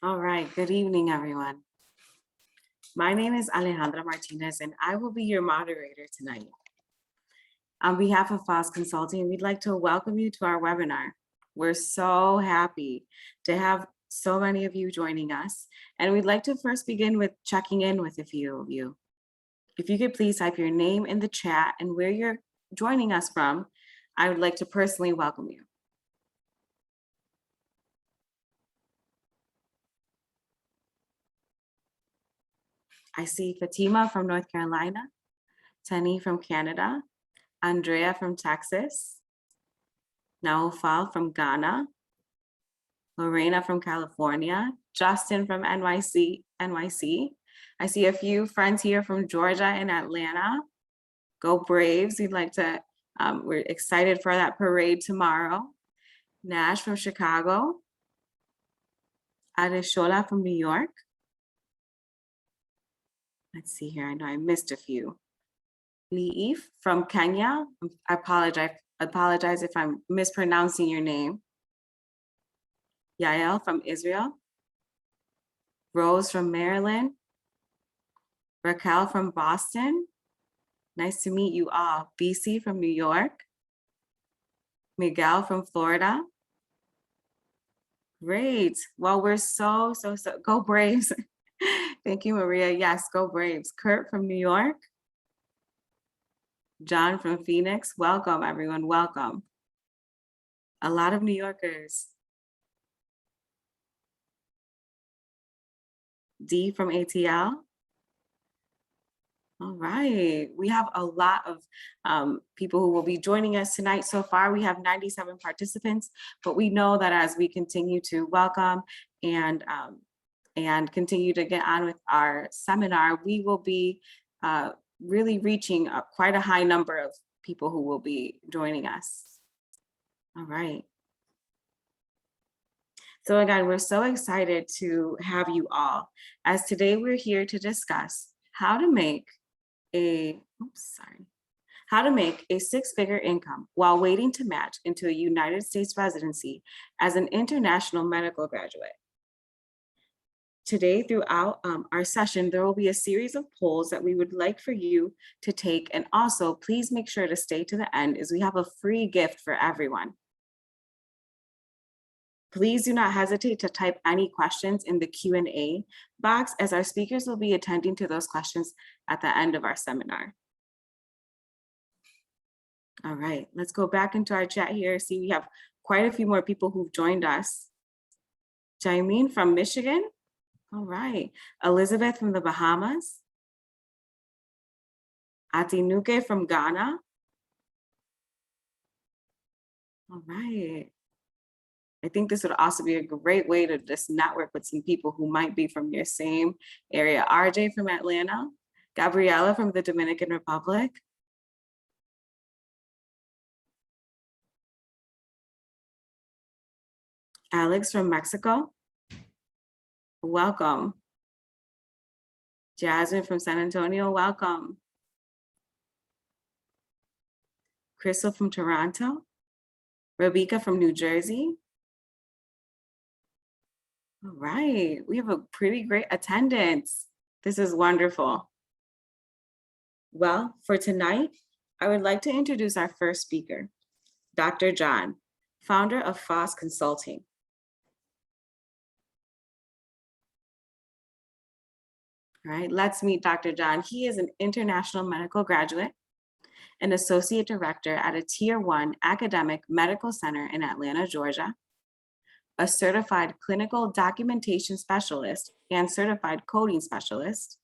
All right, good evening, everyone. My name is Alejandra Martinez, and I will be your moderator tonight. On behalf of FOSS Consulting, we'd like to welcome you to our webinar. We're so happy to have so many of you joining us, and we'd like to first begin with checking in with a few of you. If you could please type your name in the chat and where you're joining us from, I would like to personally welcome you. I see Fatima from North Carolina, Tani from Canada, Andrea from Texas, Naufal from Ghana, Lorena from California, Justin from NYC. I see a few friends here from Georgia and Atlanta. Go Braves. We're excited for that parade tomorrow. Nash from Chicago. Adeshola from New York. Let's see here, I know I missed a few. Leif from Kenya. I apologize if I'm mispronouncing your name. Yael from Israel. Rose from Maryland. Raquel from Boston. Nice to meet you all. BC from New York. Miguel from Florida. Great. Well, we're so, go Braves. Thank you, Maria. Yes, go Braves. Kurt from New York. John from Phoenix. Welcome, everyone. Welcome. A lot of New Yorkers. D from ATL. All right. We have a lot of people who will be joining us tonight. So far, we have 97 participants, but we know that as we continue to welcome and continue to get on with our seminar, we will be really reaching quite a high number of people who will be joining us. All right. So again, we're so excited to have you all, as today we're here to discuss how to make a six-figure income while waiting to match into a United States residency as an international medical graduate. Today, throughout our session, there will be a series of polls that we would like for you to take. And also, please make sure to stay to the end as we have a free gift for everyone. Please do not hesitate to type any questions in the Q&A box, as our speakers will be attending to those questions at the end of our seminar. All right, let's go back into our chat here. See, we have quite a few more people who've joined us. Jaimeen from Michigan. All right, Elizabeth from the Bahamas. Atinuke from Ghana. All right. I think this would also be a great way to just network with some people who might be from your same area. RJ from Atlanta. Gabriela from the Dominican Republic. Alex from Mexico. Welcome. Jasmine from San Antonio, welcome. Crystal from Toronto. Rebecca from New Jersey. All right, we have a pretty great attendance. This is wonderful. Well, for tonight, I would like to introduce our first speaker, Dr. John, founder of FOSS Consulting. All right, let's meet Dr. John. He is an international medical graduate, an associate director at a Tier 1 academic medical center in Atlanta, Georgia, a certified clinical documentation specialist and certified coding specialist.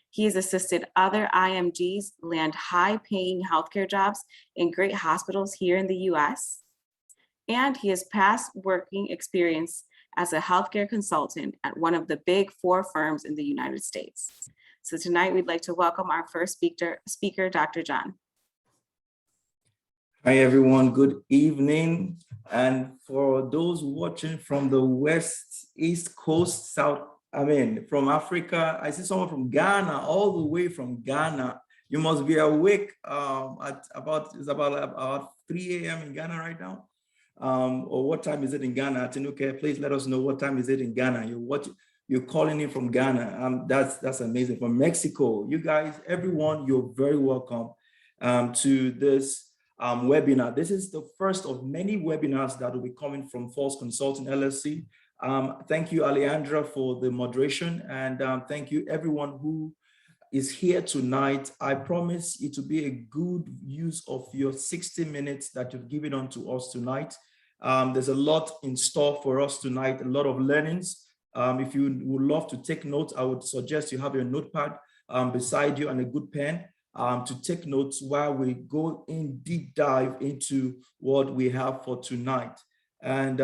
He has assisted other IMGs land high-paying healthcare jobs in great hospitals here in the US. And he has past working experience as a healthcare consultant at one of the big 4 firms in the United States. So tonight we'd like to welcome our first speaker, Dr. John. Hi, everyone. Good evening. And for those watching from the East Coast, from Africa, I see someone from Ghana, all the way from Ghana. You must be awake at about 3 a.m. in Ghana right now. or what time is it in Ghana? Tinuke, please let us know what time is it in Ghana. You're calling in from Ghana. That's amazing. From Mexico, you guys, everyone, you're very welcome to this webinar. This is the first of many webinars that will be coming from Falls Consulting LLC. Thank you, Alejandra, for the moderation, and thank you everyone who is here tonight. I promise it will be a good use of your 60 minutes that you've given unto us tonight. There's a lot in store for us tonight, a lot of learnings. If you would love to take notes, I would suggest you have your notepad beside you and a good pen to take notes while we go in deep dive into what we have for tonight. And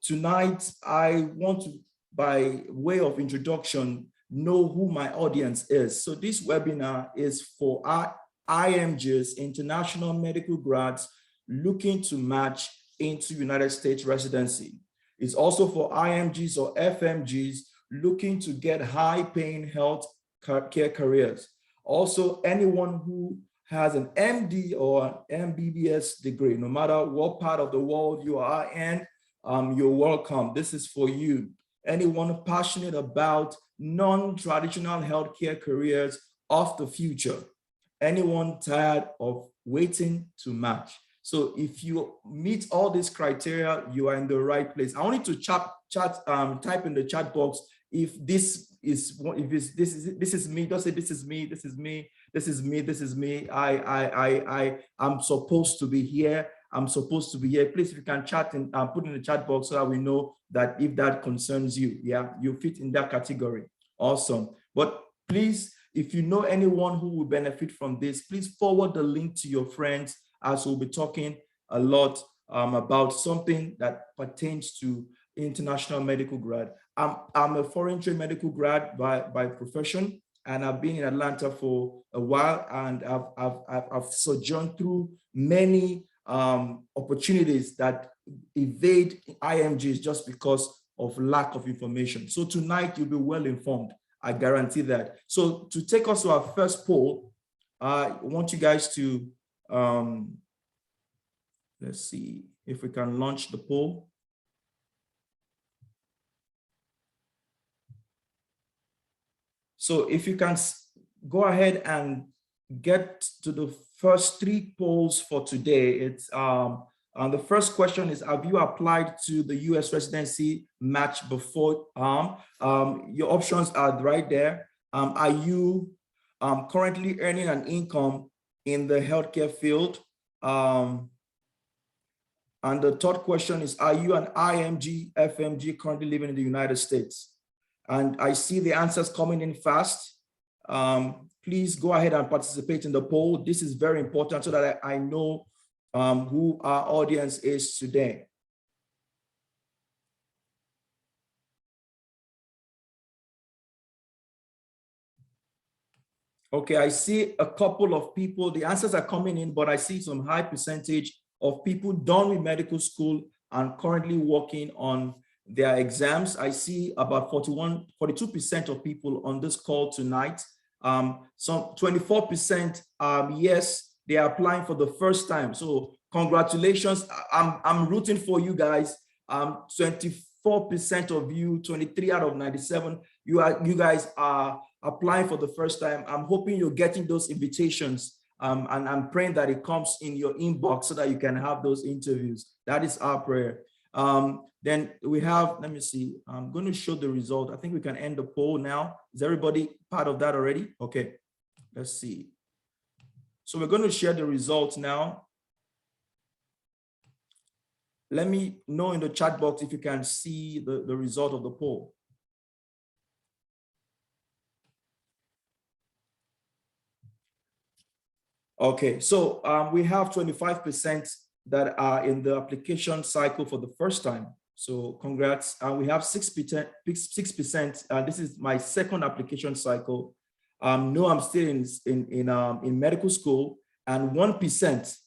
tonight, I want to, by way of introduction, know who my audience is. So this webinar is for our IMGs, international medical grads, looking to match into United States residency. It's also for IMGs or FMGs looking to get high-paying health care careers. Also, anyone who has an MD or MBBS degree, no matter what part of the world you are in, you're welcome. This is for you. Anyone passionate about non-traditional healthcare careers of the future. Anyone tired of waiting to match. So if you meet all these criteria, you are in the right place. I want you to type in the chat box if this is me. Don't say this is me, this is me, this is me, this is me. I'm supposed to be here. I'm supposed to be here. Please, if you can chat and put in the chat box so that we know that if that concerns you, yeah, you fit in that category. Awesome. But please, if you know anyone who will benefit from this, please forward the link to your friends, as we'll be talking a lot about something that pertains to international medical grad. I'm a foreign trained medical grad by profession, and I've been in Atlanta for a while, and I've sojourned through many opportunities that evade IMGs just because of lack of information. So tonight you'll be well informed. I guarantee that. So to take us to our first poll, I want you guys to, let's see if we can launch the poll. So if you can go ahead and get to the first 3 polls for today. It's the first question is, have you applied to the US residency match before? Your options are right there. Are you currently earning an income in the healthcare field? And the third question is, are you an IMG, FMG currently living in the United States? And I see the answers coming in fast. Please go ahead and participate in the poll. This is very important so that I know who our audience is today. Okay, I see a couple of people. The answers are coming in, but I see some high percentage of people done with medical school and currently working on their exams. I see about 42% of people on this call tonight. Some 24%, yes, they are applying for the first time. So congratulations. I'm rooting for you guys. 24% of you, 23 out of 97, you guys are applying for the first time. I'm hoping you're getting those invitations, and I'm praying that it comes in your inbox so that you can have those interviews. That is our prayer. Then we have, let me see, I'm going to show the result. I think we can end the poll now. Is everybody part of that already? Okay, let's see. So we're going to share the results now. Let me know in the chat box if you can see the result of the poll. Okay, so we have 25% that are in the application cycle for the first time. So congrats. We have 6%. This is my second application cycle. No, I'm still in medical school, and 1%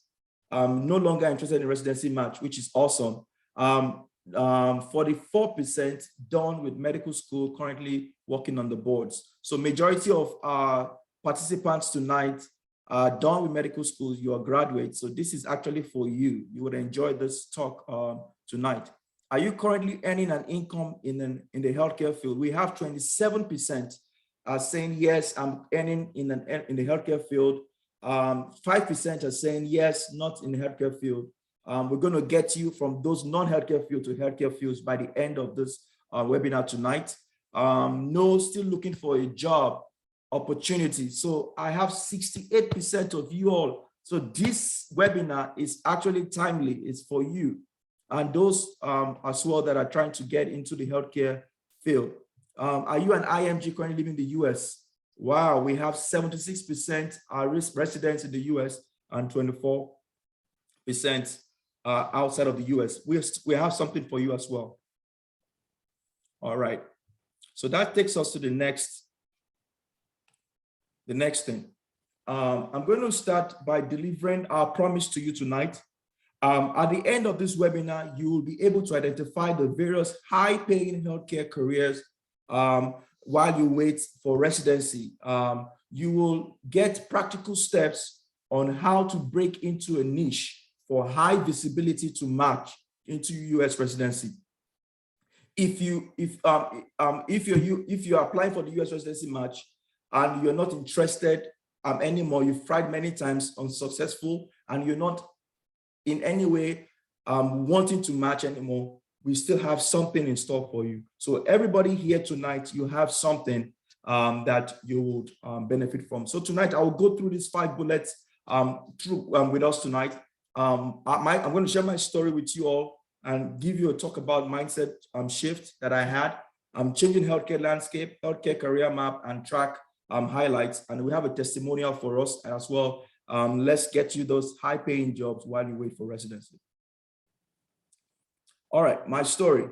no longer interested in residency match, which is awesome. 44% done with medical school, currently working on the boards. So majority of our participants tonight done with medical schools, you're a graduate. So this is actually for you. You would enjoy this talk tonight. Are you currently earning an income in the healthcare field? We have 27% saying, yes, I'm earning in the healthcare field. 5% are saying, yes, not in the healthcare field. We're going to get you from those non-healthcare field to healthcare fields by the end of this webinar tonight. No, still looking for a job opportunity. So I have 68% of you all. So this webinar is actually timely. It's for you and those as well that are trying to get into the healthcare field. Are you an IMG currently living in the US? Wow, we have 76% are residents in the US and 24% outside of the US. We have something for you as well. All right. So that takes us to the next thing. I'm going to start by delivering our promise to you tonight. At the end of this webinar, you will be able to identify the various high-paying healthcare careers while you wait for residency. You will get practical steps on how to break into a niche for high visibility to match into US residency. If you're applying for the US residency match and you're not interested anymore, you've tried many times, unsuccessful, and you're not in any way wanting to match anymore, we still have something in store for you. So everybody here tonight, you have something that you would benefit from. So tonight, I will go through these 5 bullets with us tonight. I'm going to share my story with you all and give you a talk about mindset shift that I had. I'm changing healthcare landscape, healthcare career map, and track highlights. And we have a testimonial for us as well. Let's get you those high-paying jobs while you wait for residency. All right, my story.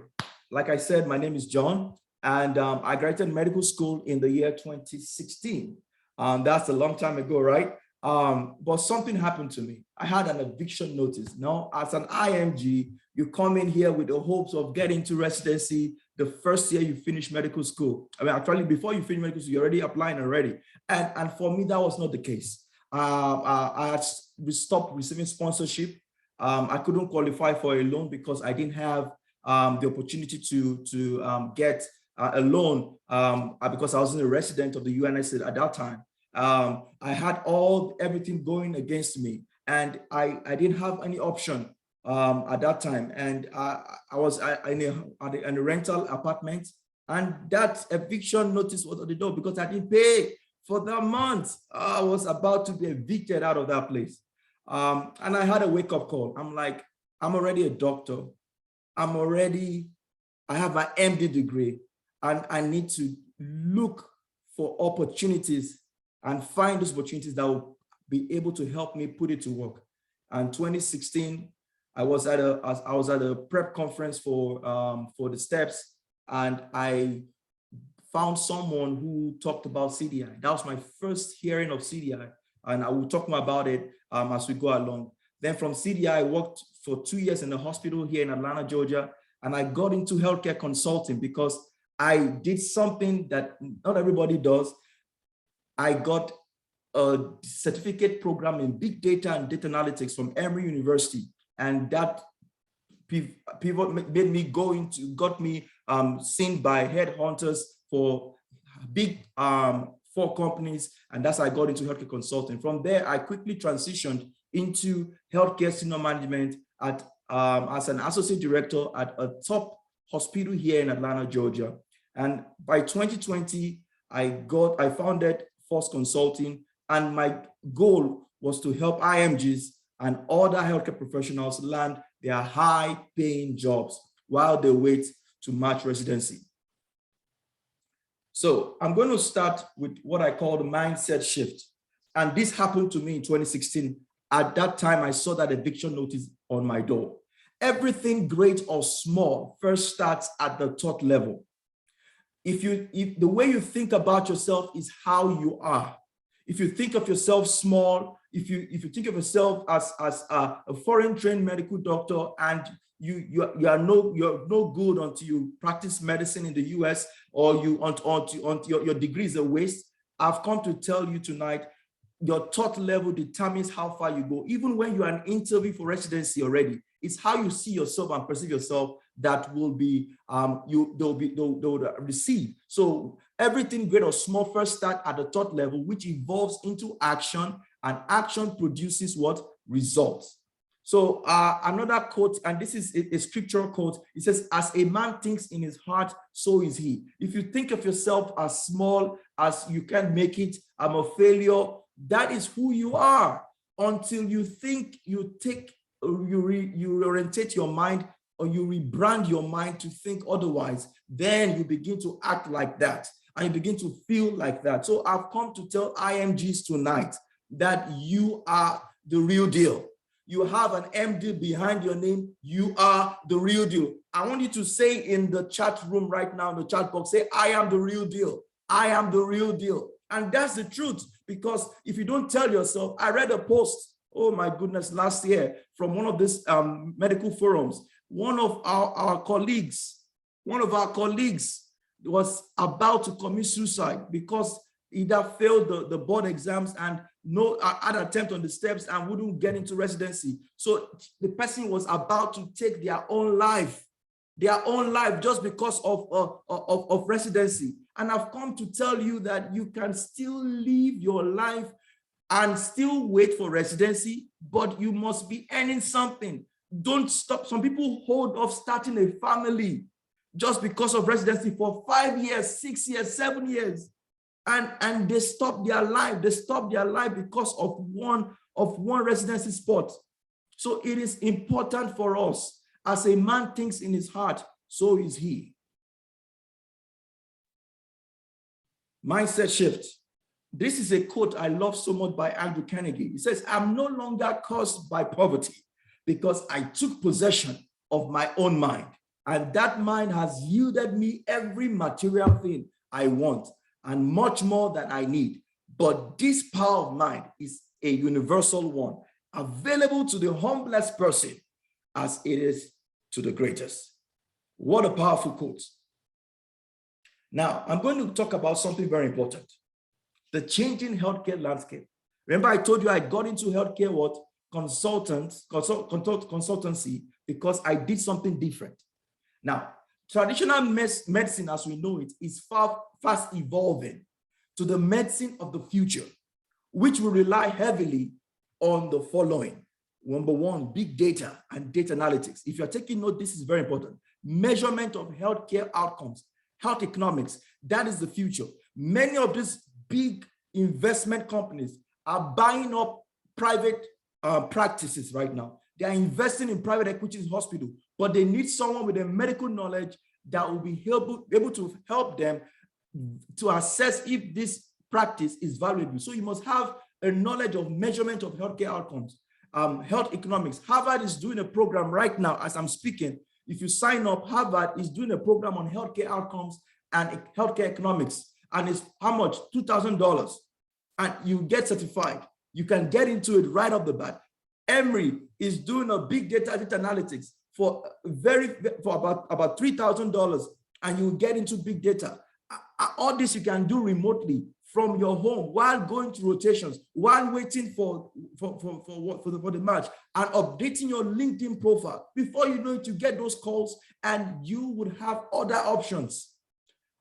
Like I said, my name is John, and I graduated medical school in the year 2016. That's a long time ago, right? But something happened to me. I had an eviction notice. Now, as an IMG, you come in here with the hopes of getting to residency the first year you finish medical school. I mean, actually, before you finish medical school, you're already applying already. And for me, that was not the case. I had stopped receiving sponsorship. I couldn't qualify for a loan because I didn't have the opportunity to get a loan because I wasn't a resident of the UNSC at that time. I had everything going against me, and I didn't have any option at that time. And I was in a rental apartment, and that eviction notice was at the door because I didn't pay for that month. I was about to be evicted out of that place. And I had a wake-up call. I'm like, I'm already a doctor. I have my MD degree, and I need to look for opportunities and find those opportunities that will be able to help me put it to work. And 2016, I was at a prep conference for the steps, and I found someone who talked about CDI. That was my first hearing of CDI, and I will talk more about it as we go along. Then from CDI, I worked for 2 years in the hospital here in Atlanta, Georgia, and I got into healthcare consulting because I did something that not everybody does. I got a certificate program in big data and data analytics from Emory University, and that pivot made me got me seen by headhunters for big 4 companies, and that's how I got into healthcare consulting. From there, I quickly transitioned into healthcare senior management as an associate director at a top hospital here in Atlanta, Georgia. And by 2020, I founded Force Consulting, and my goal was to help IMGs and other healthcare professionals land their high-paying jobs while they wait to match residency. So I'm going to start with what I call the mindset shift. And this happened to me in 2016. At that time, I saw that eviction notice on my door. Everything great or small first starts at the thought level. If the way you think about yourself is how you are. If you think of yourself small, if you think of yourself as a foreign trained medical doctor, and you're no good until you practice medicine in the US, or your degree is a waste, I've come to tell you tonight, your thought level determines how far you go. Even when you're an interview for residency already, it's how you see yourself and perceive yourself that will be, they'll receive. So everything great or small first start at the thought level, which evolves into action, and action produces what? Results. So another quote, and this is a scriptural quote, it says, as a man thinks in his heart, so is he. If you think of yourself as small, as you can't make it, I'm a failure, that is who you are, until you think you orientate your mind, or you rebrand your mind to think otherwise. Then you begin to act like that, and you begin to feel like that. So I've come to tell IMGs tonight that you are the real deal. You have an MD behind your name. You are the real deal. I want you to say in the chat room right now, in the chat box, say, I am the real deal. I am the real deal. And that's the truth, because if you don't tell yourself, I read a post, oh my goodness, last year from one of these medical forums. One of our colleagues was about to commit suicide because either failed the board exams and had an attempt on the steps and wouldn't get into residency. So the person was about to take their own life just because of residency. And I've come to tell you that you can still live your life and still wait for residency, but you must be earning something. Don't stop. Some people hold off starting a family just because of residency for 5 years, 6 years, 7 years. And they stop their life. They stop their life because of one residency spot. So it is important for us. As a man thinks in his heart, so is he. Mindset shift. This is a quote I love so much by Andrew Carnegie. He says, I'm no longer cursed by poverty because I took possession of my own mind. And that mind has yielded me every material thing I want, and much more than I need. But this power of mind is a universal one, available to the humblest person as it is to the greatest. What a powerful quote. Now, I'm going to talk about something very important. The changing healthcare landscape. Remember, I told you I got into healthcare consultancy because I did something different. Now, traditional medicine as we know it is fast evolving to the medicine of the future, which will rely heavily on the following. Number one, big data and data analytics. If you're taking note, this is very important. Measurement of healthcare outcomes, health economics, that is the future. Many of these big investment companies are buying up private practices right now. They are investing in private equity hospital, but they need someone with a medical knowledge that will be able to help them to assess if this practice is valuable. So you must have a knowledge of measurement of healthcare outcomes, health economics. Harvard is doing a program right now as I'm speaking. If you sign up, Harvard is doing a program on healthcare outcomes and healthcare economics. And it's how much? $2,000. And you get certified. You can get into it right off the bat. Emory is doing a big data analytics for about $3,000, and you get into big data. All this you can do remotely from your home while going to rotations, while waiting for the match, and updating your LinkedIn profile. Before you know it, you get those calls, and you would have other options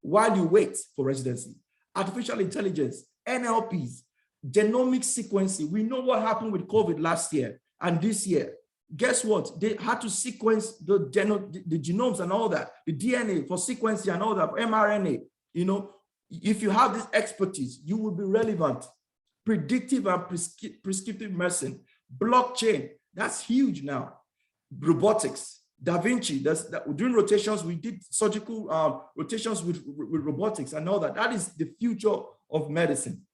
while you wait for residency. Artificial intelligence, NLPs, genomic sequencing. We know what happened with COVID last year and this year. Guess what? They had to sequence the genomes and all that, the DNA for sequencing and all that, for mRNA. You know, if you have this expertise, you will be relevant. Predictive and prescriptive medicine, blockchain, that's huge now. Robotics, Da Vinci, during rotations, we did surgical rotations with robotics and all that. That is the future of medicine.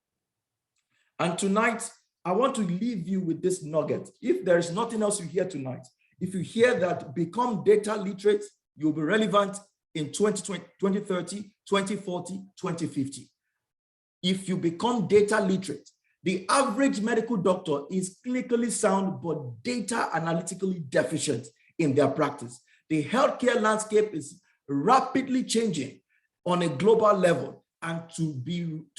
And tonight, I want to leave you with this nugget. If there is nothing else you hear tonight, if you hear that become data literate, you'll be relevant in 2020, 2030, 2040, 2050. If you become data literate, the average medical doctor is clinically sound, but data analytically deficient in their practice. The healthcare landscape is rapidly changing on a global level. and to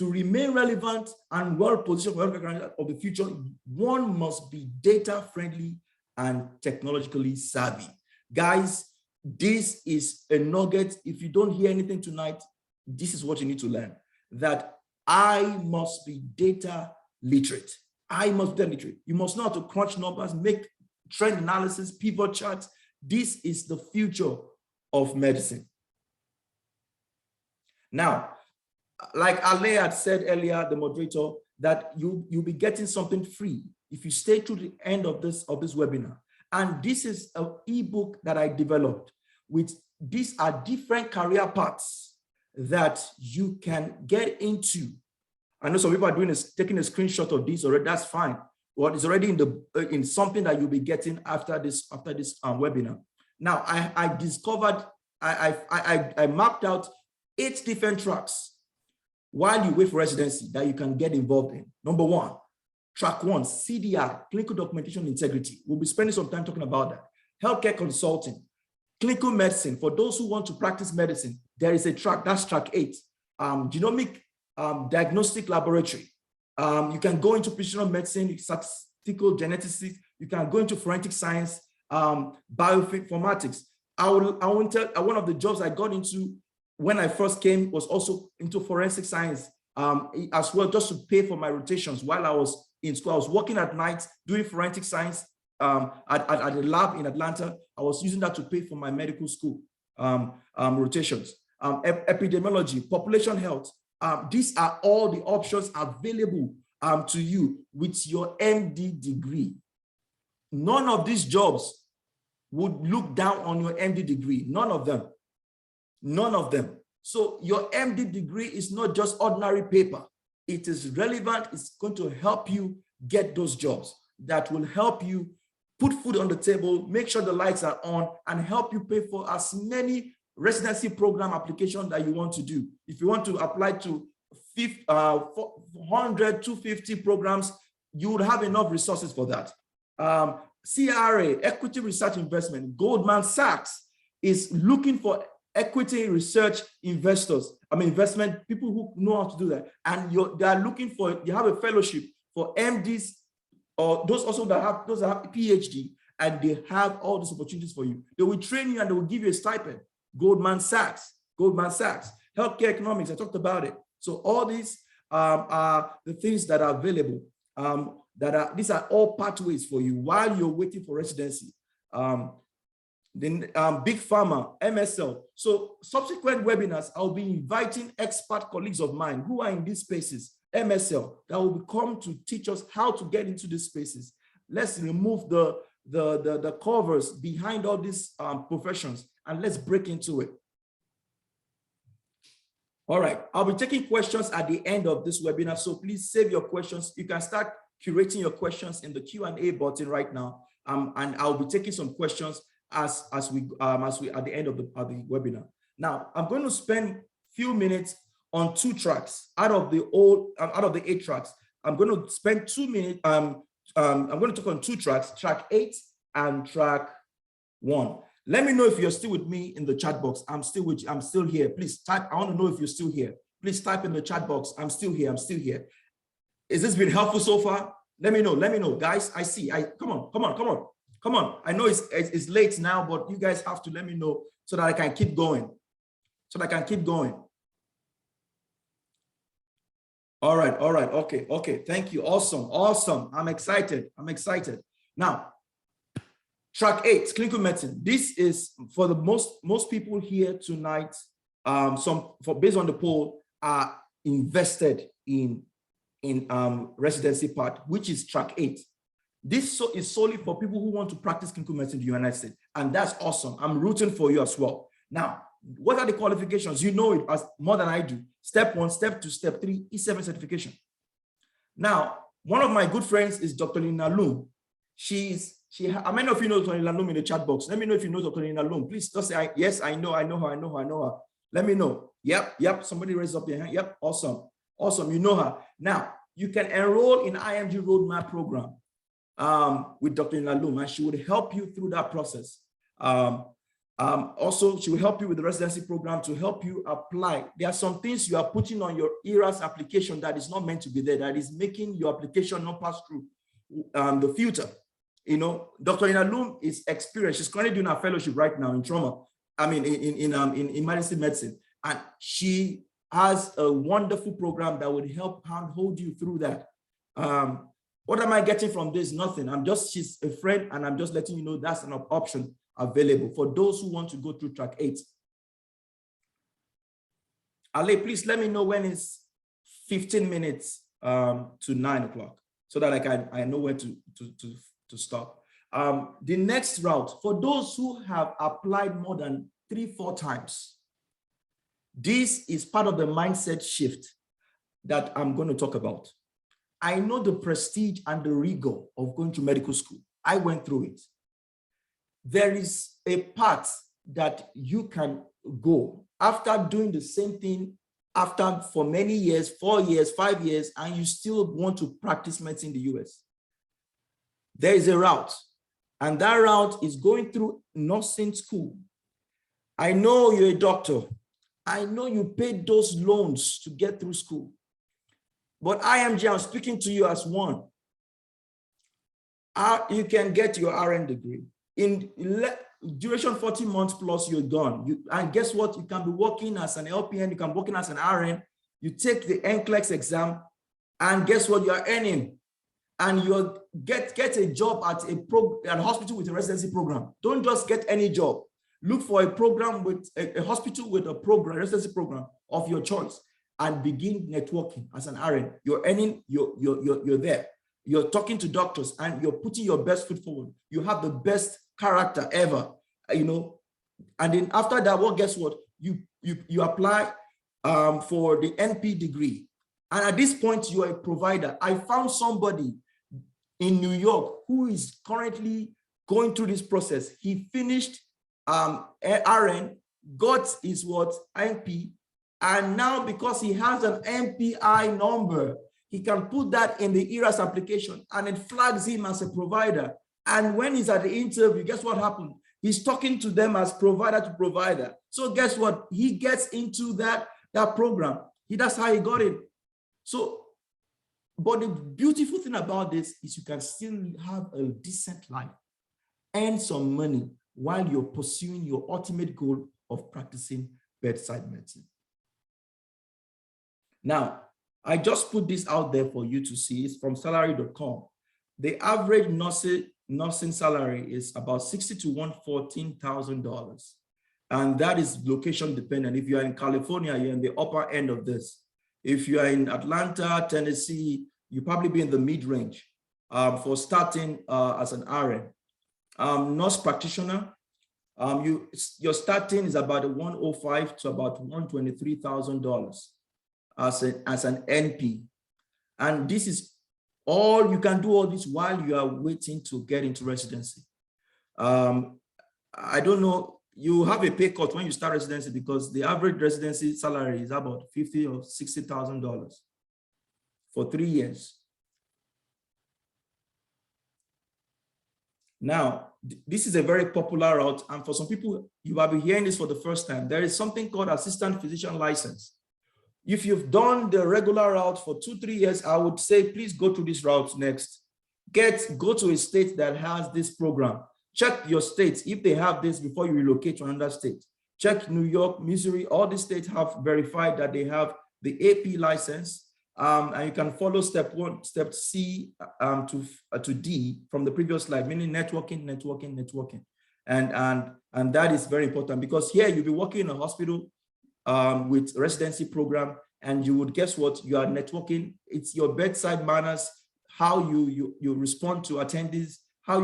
remain relevant and well positioned for healthcare of the future, one must be data friendly and technologically savvy. Guys, this is a nugget. If you don't hear anything tonight, this is what you need to learn, that I must be data literate. I must be data literate. You must know how to crunch numbers, make trend analysis, pivot charts. This is the future of medicine. Now, like Ale had said earlier, the moderator, that you'll be getting something free if you stay to the end of this webinar. And this is an ebook that I developed with, these are different career paths that you can get into. I know some people are taking a screenshot of this already. That's fine. Well, it's already in something that you'll be getting after this webinar. Now, I discovered, I mapped out 8 different tracks while you wait for residency that you can get involved in. Number 1, track 1, CDI, clinical documentation integrity. We'll be spending some time talking about that. Healthcare consulting, clinical medicine. For those who want to practice medicine, there is a track, that's track 8. Genomic diagnostic laboratory. You can go into precision medicine, statistical geneticists. You can go into forensic science, bioinformatics. One of the jobs I got into when I first came was also into forensic science as well, just to pay for my rotations while I was in school. I was working at night doing forensic science at a lab in Atlanta. I was using that to pay for my medical school rotations. Epidemiology, population health. These are all the options available to you with your MD degree. None of these jobs would look down on your MD degree. None of them. None of them. So your MD degree is not just ordinary paper. It is relevant. It's going to help you get those jobs that will help you put food on the table, make sure the lights are on, and help you pay for as many residency program applications that you want to do. If you want to apply to 400, 250 programs, you would have enough resources for that. CRA, Equity Research Investment, Goldman Sachs is looking for equity research investors, investment people who know how to do that. And they are looking for, you have a fellowship for MDs or those also that have a PhD, and they have all these opportunities for you. They will train you and they will give you a stipend. Goldman Sachs, healthcare economics, I talked about it. So all these are the things that are available. These are all pathways for you while you're waiting for residency. Then Big Pharma, MSL. So subsequent webinars, I'll be inviting expert colleagues of mine who are in these spaces, MSL, that will come to teach us how to get into these spaces. Let's remove the covers behind all these professions and let's break into it. All right, I'll be taking questions at the end of this webinar, so please save your questions. You can start curating your questions in the Q&A button right now, and I'll be taking some questions as we at the end of the webinar. Now, I'm going to spend a few minutes on 2 tracks out of the 8 tracks. I'm going to spend 2 minutes. I'm going to talk on 2 tracks, track 8 and track 1. Let me know if you're still with me in the chat box. I'm still with you. I'm still here. Please type. I want to know if you're still here. Please type in the chat box. I'm still here. I'm still here. Is this been helpful so far? Let me know. Let me know, guys. I see. Come on. I know it's late now, but you guys have to let me know so that I can keep going. All right. Okay. Thank you. Awesome. I'm excited. Now, track 8, clinical medicine. This is for the most people here tonight. Based on the poll, are invested in residency part, which is track 8. This is solely for people who want to practice clinical medicine in the United States, and that's awesome. I'm rooting for you as well. Now, what are the qualifications? You know it as more than I do. Step 1, step 2, step 3, E7 certification. Now, one of my good friends is Dr. Lina Loom. Many of you know Dr. Lina Loom in the chat box. Let me know if you know Dr. Lina Loom. Please just say, yes, I know her. Let me know. Yep. Somebody raise up their hand. Yep. Awesome. You know her. Now, you can enroll in IMG Roadmap program with Dr. Lina Loom, and she would help you through that process. Also, she will help you with the residency program to help you apply. There are some things you are putting on your ERAS application that is not meant to be there, that is making your application not pass through the filter. You know, Dr. Inalum is experienced. She's currently doing a fellowship right now in trauma. I mean, in emergency medicine, and she has a wonderful program that would help hold you through that. What am I getting from this? Nothing. She's a friend, and I'm just letting you know that's an option available for those who want to go through track 8. Ale, please let me know when it's 15 minutes to 9 o'clock so that I know when to stop. The next route, for those who have applied more than 3-4 times, this is part of the mindset shift that I'm going to talk about. I know the prestige and the rigor of going to medical school. I went through it. There is a path that you can go after doing the same thing for many years, 4 years, 5 years, and you still want to practice medicine in the US. There is a route, and that route is going through nursing school. I know you're a doctor. I know you paid those loans to get through school. But I'm speaking to you as one. You can get your RN degree. In duration 40 months plus, you're done. And guess what? You can be working as an LPN, you can be working as an RN. You take the NCLEX exam, and guess what? You are earning. And you get a job at a hospital with a residency program. Don't just get any job. Look for a program with a hospital with a program, residency program of your choice, and begin networking as an RN. You're earning, you're there. You're talking to doctors, and you're putting your best foot forward. You have the best character ever, you know. And then after that, guess what? You apply for the NP degree. And at this point, you're a provider. I found somebody in New York who is currently going through this process. He finished RN, got his NP, and now because he has an NPI number, he can put that in the ERAS application, and it flags him as a provider. And when he's at the interview, guess what happened? He's talking to them as provider to provider. So guess what? He gets into that program. That's how he got it. So, but the beautiful thing about this is you can still have a decent life, earn some money while you're pursuing your ultimate goal of practicing bedside medicine. Now, I just put this out there for you to see. It's from salary.com. The average nursing salary is about $60,000 to $114,000. And that is location dependent. If you are in California, you're in the upper end of this. If you are in Atlanta, Tennessee, you'll probably be in the mid-range for starting as an RN. Nurse practitioner, your starting is about $105,000 to about $123,000 as an NP. And this is all, you can do all this while you are waiting to get into residency. I don't know, you have a pay cut when you start residency because the average residency salary is about $50,000 or $60,000 for 3 years. Now, this is a very popular route, and for some people, you will be hearing this for the first time. There is something called assistant physician license. If you've done the regular route for 2-3 years, I would say, please go to this route next. Go to a state that has this program. Check your states if they have this before you relocate to another state. Check New York, Missouri, all the states have verified that they have the AP license. And you can follow step C to D from the previous slide, meaning networking. And that is very important because here you'll be working in a hospital with residency program, and you would guess what, you are networking. It's your bedside manners, how you respond to attendees, how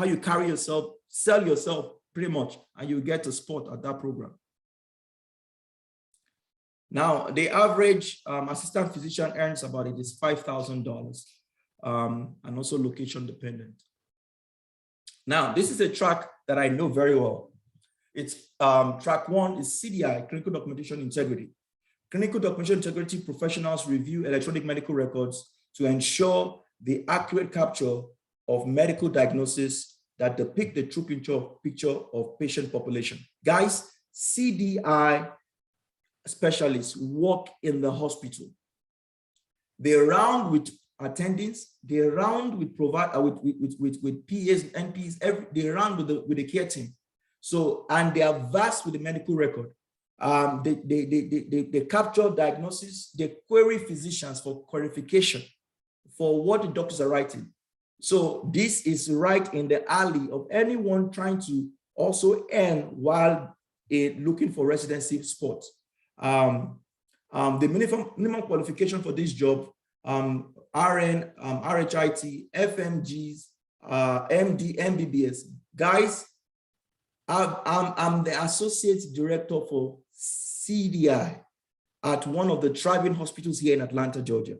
you carry yourself, sell yourself pretty much, and you get a spot at that program. Now, the average assistant physician earns about it is $5,000 and also location dependent. Now, this is a track that I know very well. It's track 1 is CDI, Clinical Documentation Integrity. Clinical Documentation Integrity professionals review electronic medical records to ensure the accurate capture of medical diagnosis that depict the true picture of patient population. Guys, CDI specialists work in the hospital. They're around with attendings, they're around with PAs, NPs, they're around with the care team. So, and they are vast with the medical record. They capture diagnosis, they query physicians for clarification for what the doctors are writing. So this is right in the alley of anyone trying to also earn while looking for residency spot. The minimum qualification for this job, RN, RHIT, FMGs, MD, MBBS. Guys, I'm the associate director for CDI at one of the thriving hospitals here in Atlanta, Georgia.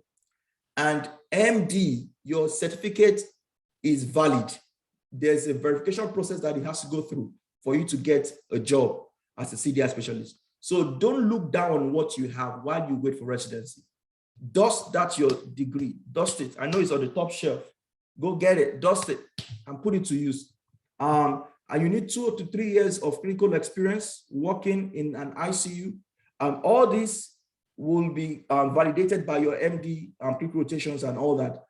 And MD, your certificate is valid. There's a verification process that it has to go through for you to get a job as a CDI specialist. So don't look down on what you have while you wait for residency. Dust that your degree, dust it. I know it's on the top shelf. Go get it, dust it, and put it to use. And you need 2 to 3 years of clinical experience working in an ICU. All this will be validated by your MD, clinical rotations and all that.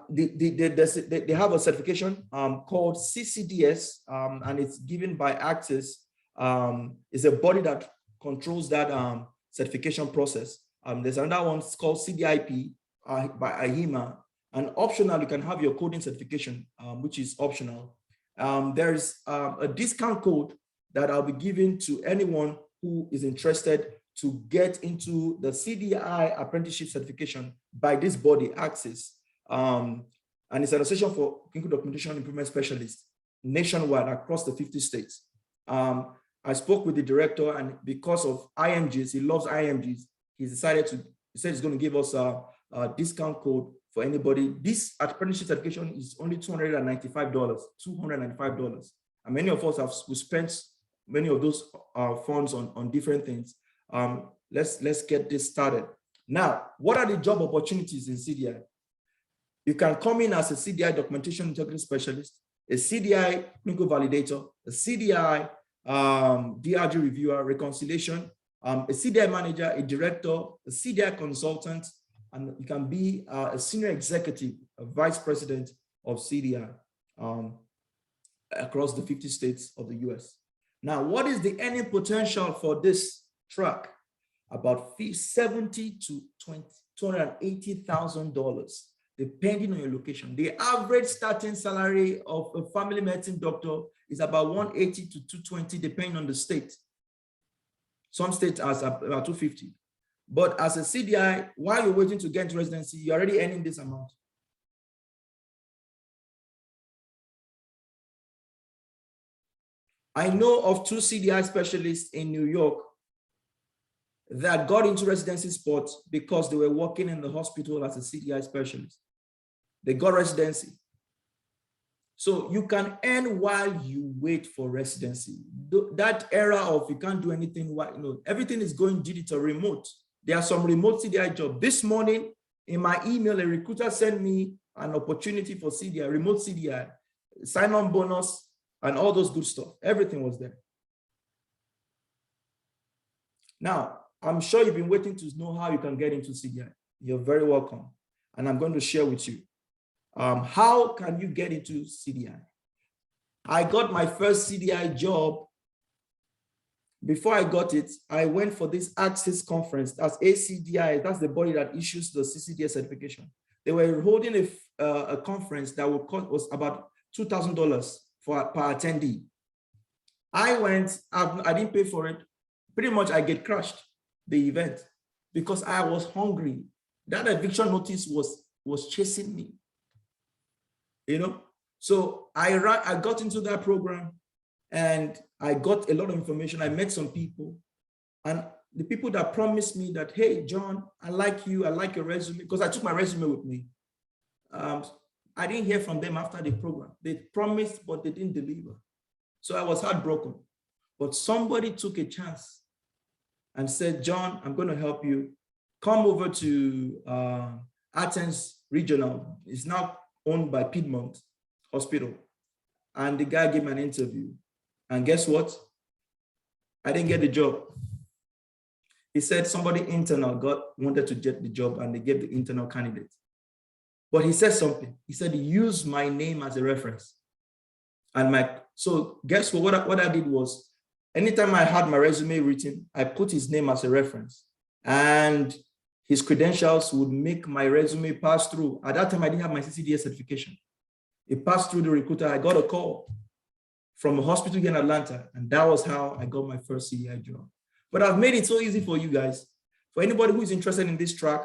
They have a certification called CCDS, and it's given by Access. It's a body that controls that certification process. There's another one called CDIP by AHIMA, and optional, you can have your coding certification, which is optional. There's a discount code that I'll be giving to anyone who is interested to get into the CDI apprenticeship certification by this body, Access. And it's an association for clinical documentation improvement specialists nationwide across the 50 states. I spoke with the director, and because of IMGs, he loves IMGs. He said he's going to give us a discount code for anybody. This apprenticeship certification is only $295. And many of us we spent many of those funds on different things. Let's get this started. Now, what are the job opportunities in CDI? You can come in as a CDI documentation integrity specialist, a CDI clinical validator, a CDI DRG reviewer, reconciliation, a CDI manager, a director, a CDI consultant, and you can be a senior executive, a vice president of CDI across the 50 states of the US. Now, what is the earning potential for this track? About $70,000 to $280,000, depending on your location. The average starting salary of a family medicine doctor is about $180 to $220, depending on the state. Some states are about $250. But as a CDI, while you're waiting to get into residency, you're already earning this amount. I know of 2 CDI specialists in New York that got into residency spots because they were working in the hospital as a CDI specialist. They got residency. So you can earn while you wait for residency. That era of you can't do anything, everything is going digital, remote. There are some remote CDI jobs. This morning in my email, a recruiter sent me an opportunity for CDI, remote CDI, sign-on bonus, and all those good stuff. Everything was there. Now, I'm sure you've been waiting to know how you can get into CDI. You're very welcome. And I'm going to share with you. How can you get into CDI? I got my first CDI job. Before I got it, I went for this Access conference. That's ACDI. That's the body that issues the CCDS certification. They were holding a conference that was about $2,000 per attendee. I went, I didn't pay for it. Pretty much I get crushed, the event, because I was hungry. That eviction notice was chasing me. So I got into that program and I got a lot of information. I met some people, and the people that promised me that, hey, John, I like you, I like your resume, because I took my resume with me. I didn't hear from them after the program. They promised, but they didn't deliver. So I was heartbroken. But somebody took a chance and said, John, I'm going to help you. Come over to Athens Regional. It's now owned by Piedmont Hospital. and the guy gave me an interview. And guess what? I didn't get the job. He said somebody internal wanted to get the job and they gave the internal candidate. But he said something. He said, use my name as a reference. And so guess what? What I did was, anytime I had my resume written, I put his name as a reference. And his credentials would make my resume pass through. At that time, I didn't have my CCDA certification. It passed through the recruiter. I got a call from a hospital here in Atlanta, and that was how I got my first CDI job. But I've made it so easy for you guys. For anybody who is interested in this track,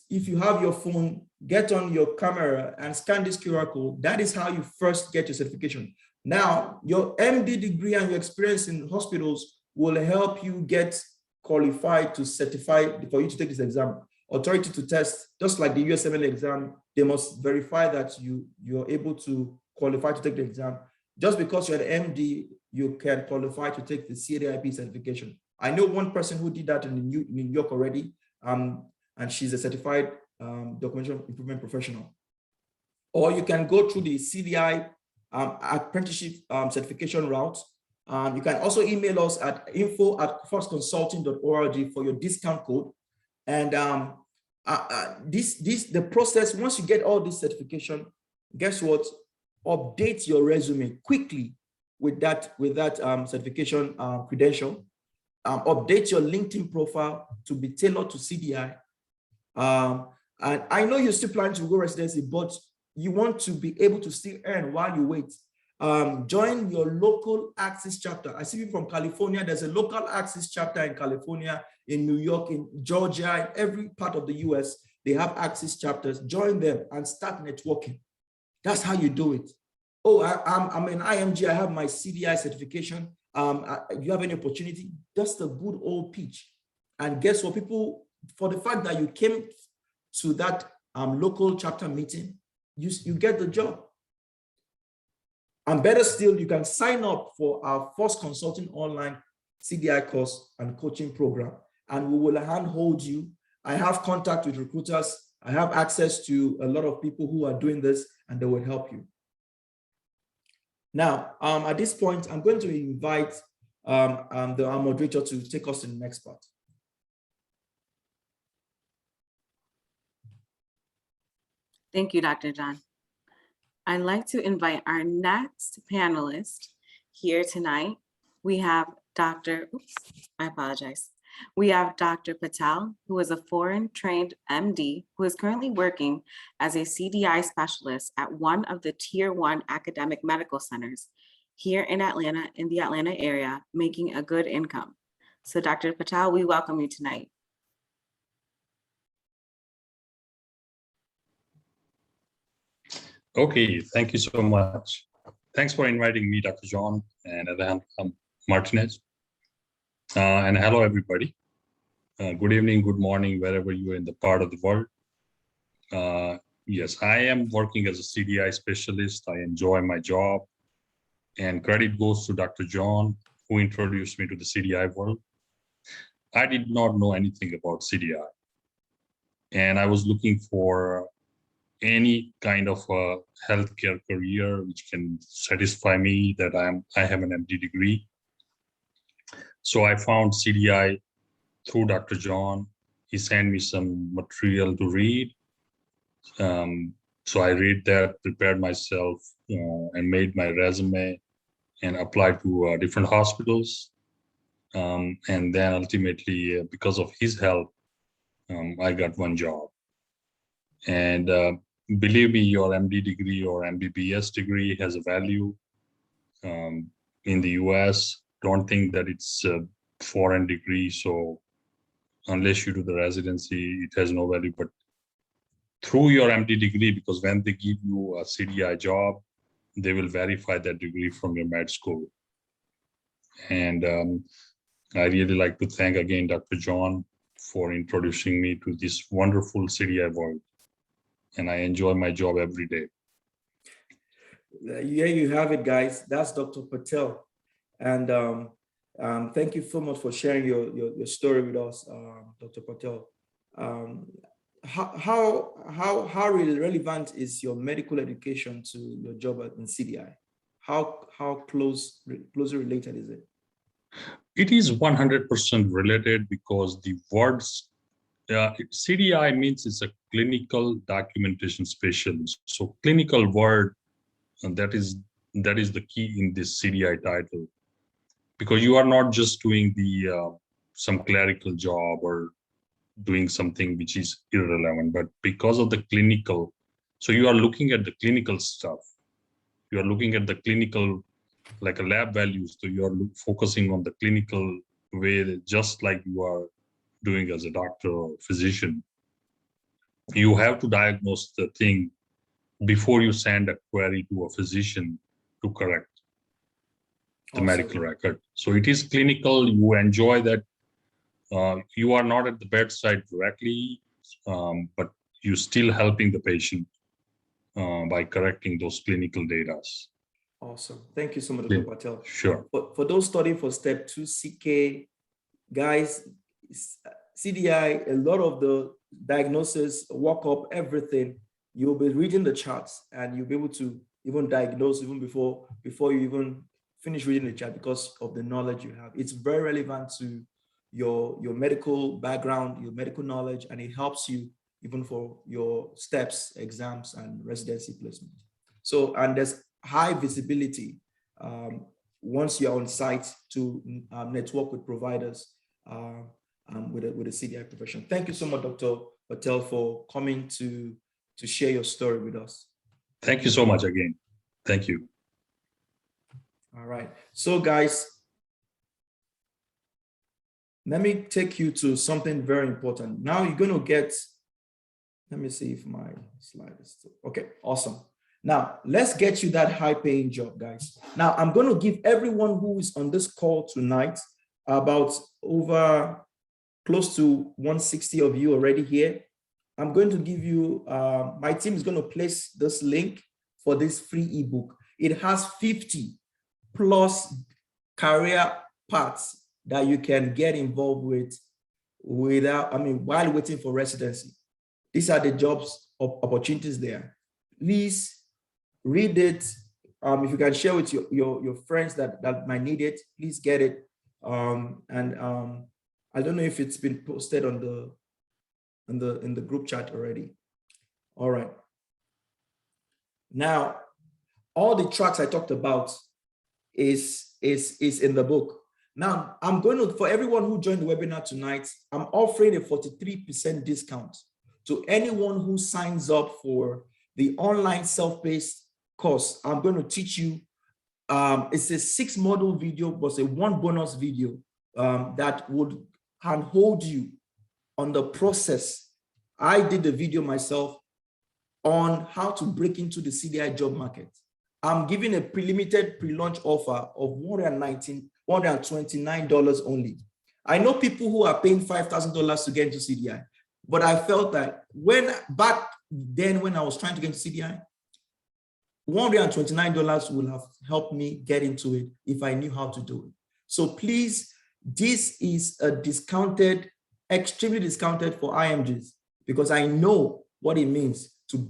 if you have your phone, get on your camera and scan this QR code. That is how you first get your certification. Now, your MD degree and your experience in hospitals will help you get qualified to certify for you to take this exam. Authority to test, just like the USML exam, they must verify that you're able to qualify to take the exam. Just because you're an MD, you can qualify to take the CADIP certification. I know one person who did that in New York already, and she's a certified documentation improvement professional. Or you can go through the CDI apprenticeship certification route. You can also email us at info@firstconsulting.org for your discount code. And the process, once you get all this certification, guess what? Update your resume quickly with that certification credential. Update your LinkedIn profile to be tailored to CDI. And I know you're still planning to go residency, but you want to be able to still earn while you wait. Join your local Axis chapter. I see you from California. There's a local Axis chapter in California, in New York, in Georgia, in every part of the US. They have Axis chapters. Join them and start networking. That's how you do it. Oh, I'm an IMG. I have my CDI certification. You have any opportunity? Just a good old pitch. And guess what? People, for the fact that you came to that local chapter meeting, you get the job. And better still, you can sign up for our First Consulting online CDI course and coaching program, and we will handhold you. I have contact with recruiters. I have access to a lot of people who are doing this, and they will help you. Now, at this point, I'm going to invite our moderator to take us to the next part. Thank you, Dr. John. I'd like to invite our next panelist here tonight. We have We have Dr. Patel, who is a foreign-trained MD who is currently working as a CDI specialist at one of the Tier 1 academic medical centers here in Atlanta, in the Atlanta area, making a good income. So Dr. Patel, we welcome you tonight. Okay, thank you so much. Thanks for inviting me, Dr. John and Adan Martinez. And hello, everybody. Good evening, good morning, wherever you are in the part of the world. Yes, I am working as a CDI specialist. I enjoy my job. And credit goes to Dr. John, who introduced me to the CDI world. I did not know anything about CDI. And I was looking for any kind of a healthcare career which can satisfy me that I have an MD degree. So I found CDI through Dr. John. He sent me some material to read. So I read that, prepared myself, and made my resume and applied to different hospitals. And then ultimately, because of his help, I got one job. And believe me, your MD degree or MBBS degree has a value in the US. Don't think that it's a foreign degree. So unless you do the residency, it has no value. But through your MD degree, because when they give you a CDI job, they will verify that degree from your med school. And I really like to thank again Dr. John for introducing me to this wonderful CDI world. And I enjoy my job every day. There you have it, guys. That's Dr. Patel. And thank you so much for sharing your story with us, Dr. Patel. how relevant is your medical education to your job in CDI? How closely related is it? It is 100% related because the words CDI means it's a clinical documentation specialist. So clinical word, and that is the key in this CDI title, because you are not just doing the some clerical job or doing something which is irrelevant, but because of the clinical, so you are looking at the clinical stuff. You are looking at the clinical, like a lab values. So you are focusing on the clinical way, just like you are doing as a doctor or physician. You have to diagnose the thing before you send a query to a physician to correct the medical record. So it is clinical. You enjoy that. You are not at the bedside directly, but you're still helping the patient by correcting those clinical data. Awesome. Thank you so much, Dr. Patel. Sure. For those studying for step 2 CK, guys, CDI, a lot of the diagnosis, workup, everything, you'll be reading the charts and you'll be able to even diagnose even before you even finish reading the chart because of the knowledge you have. It's very relevant to your medical background, your medical knowledge, and it helps you even for your steps, exams, and residency placement. So, and there's high visibility once you're on site to network with providers with a CDI profession. Thank you so much, Dr. Patel, for coming to share your story with us. Thank you so much again. Thank you. All right. So guys, let me take you to something very important. Now you're going to get, let me see if my slide is still, okay, awesome. Now, let's get you that high-paying job, guys. Now, I'm going to give everyone who is on this call tonight, about over close to 160 of you already here. I'm going to give you, my team is going to place this link for this free ebook. It has 50 plus career paths that you can get involved with while waiting for residency. These are the jobs opportunities there. Please read it. If you can share with your friends that might need it, please get it. I don't know if it's been posted on in the group chat already. All right. Now, all the tracks I talked about is in the book. Now, I'm going to, for everyone who joined the webinar tonight, I'm offering a 43% discount to anyone who signs up for the online self-paced course. I'm going to teach you, it's a 6-module video, but a 1 bonus video that would handhold you on the process. I did the video myself on how to break into the CDI job market. I'm giving a limited pre-launch offer of $129 only. I know people who are paying $5,000 to get into CDI, but I felt that back then when I was trying to get into CDI, $129 would have helped me get into it if I knew how to do it. So please, this is a discounted, extremely discounted for IMGs, because I know what it means to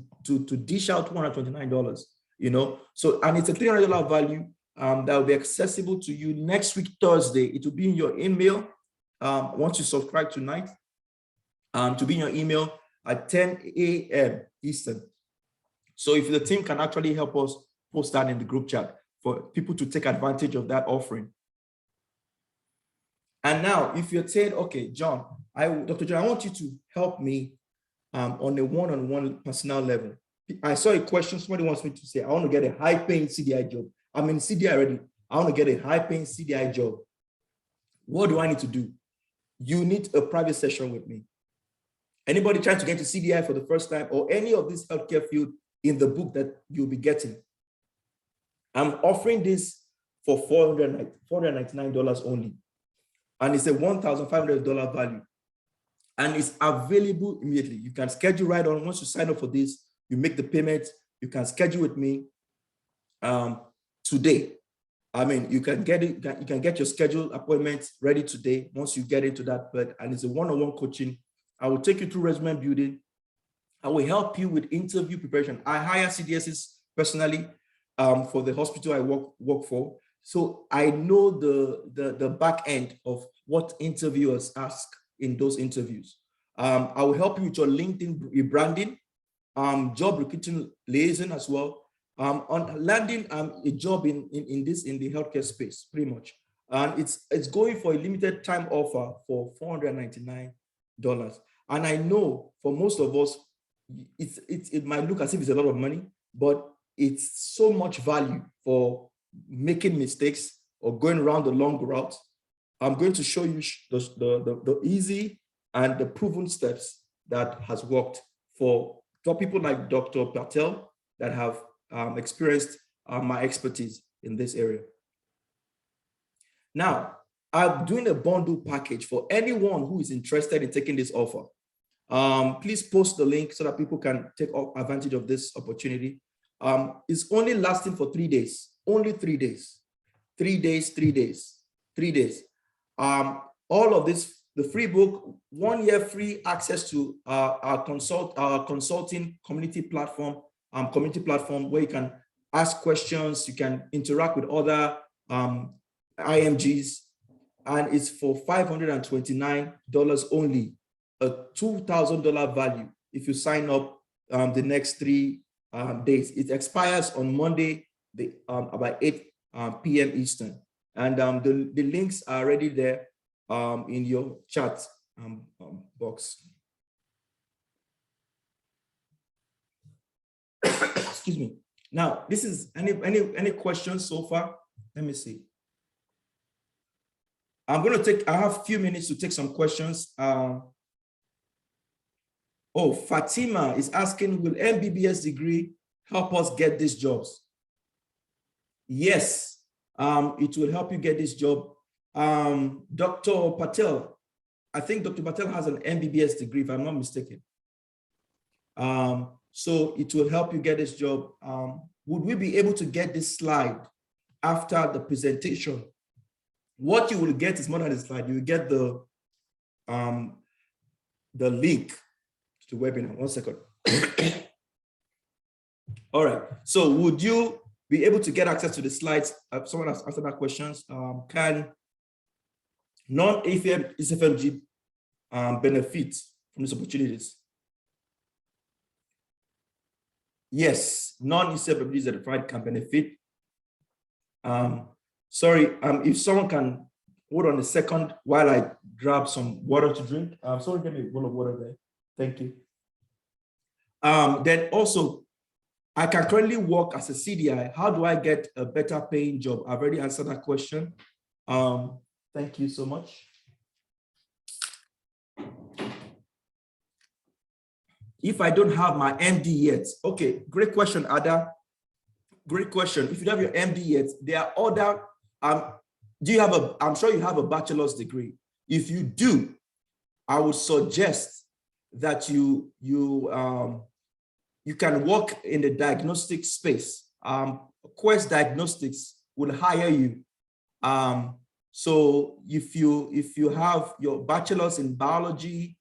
dish out $129, you know. So, and it's a $300 value that will be accessible to you next week, Thursday. It will be in your email once you subscribe tonight, to be in your email at 10 a.m. Eastern. So if the team can actually help us post that in the group chat for people to take advantage of that offering. And now, if you're saying, okay, John, Dr. John, I want you to help me on a one-on-one personal level. I saw a question, somebody wants me to say, I want to get a high-paying CDI job. I'm in CDI already. I want to get a high-paying CDI job. What do I need to do? You need a private session with me. Anybody trying to get to CDI for the first time, or any of this healthcare field in the book that you'll be getting, I'm offering this for $499 only. And it's a $1,500 value. And it's available immediately. You can schedule right on. Once you sign up for this, you make the payment, you can schedule with me today. I mean, you can get it, you can get your scheduled appointments ready today once you get into that. And it's a one-on-one coaching. I will take you through resume building. I will help you with interview preparation. I hire CDSs personally for the hospital I work for. So I know the back end of what interviewers ask in those interviews. I will help you with your LinkedIn rebranding, job recruiting liaison as well, on landing a job in the healthcare space, pretty much. And it's going for a limited time offer for $499. And I know for most of us, it might look as if it's a lot of money, but it's so much value for making mistakes or going around the long route. I'm going to show you the easy and the proven steps that has worked for people like Dr. Patel that have experienced my expertise in this area. Now, I'm doing a bundle package for anyone who is interested in taking this offer. Please post the link so that people can take advantage of this opportunity. It's only lasting for 3 days, only 3 days, 3 days, 3 days, 3 days. All of this, the free book, 1 year free access to our consulting community platform where you can ask questions, you can interact with other IMGs, and it's for $529 only, a $2,000 value if you sign up the next 3 days. It expires on Monday about 8 p.m. Eastern, and the links are already there in your chat box. Excuse me. Now, this is any questions so far? Let me see. I have a few minutes to take some questions. Oh, Fatima is asking, will MBBS degree help us get these jobs? Yes, it will help you get this job. Dr. Patel, I think Dr. Patel has an MBBS degree, if I'm not mistaken. So it will help you get this job. Would we be able to get this slide after the presentation? What you will get is more than the slide. You will get the link to the webinar. 1 second. All right. So would you be able to get access to the slides? Someone has answered that question. Can non-ECFMG benefit from these opportunities? Yes, non-ECFMG certified can benefit. Sorry, if someone can hold on a second while I grab some water to drink. Someone give me a bowl of water there. Thank you. Then also, I can currently work as a CDI. How do I get a better paying job? I've already answered that question. Thank you so much. If I don't have my MD yet, okay, great question, Ada. Great question. If you don't have your MD yet, there are other, I'm sure you have a bachelor's degree. If you do, I would suggest that you can work in the diagnostic space. Quest Diagnostics will hire you. So if you have your bachelor's in biology,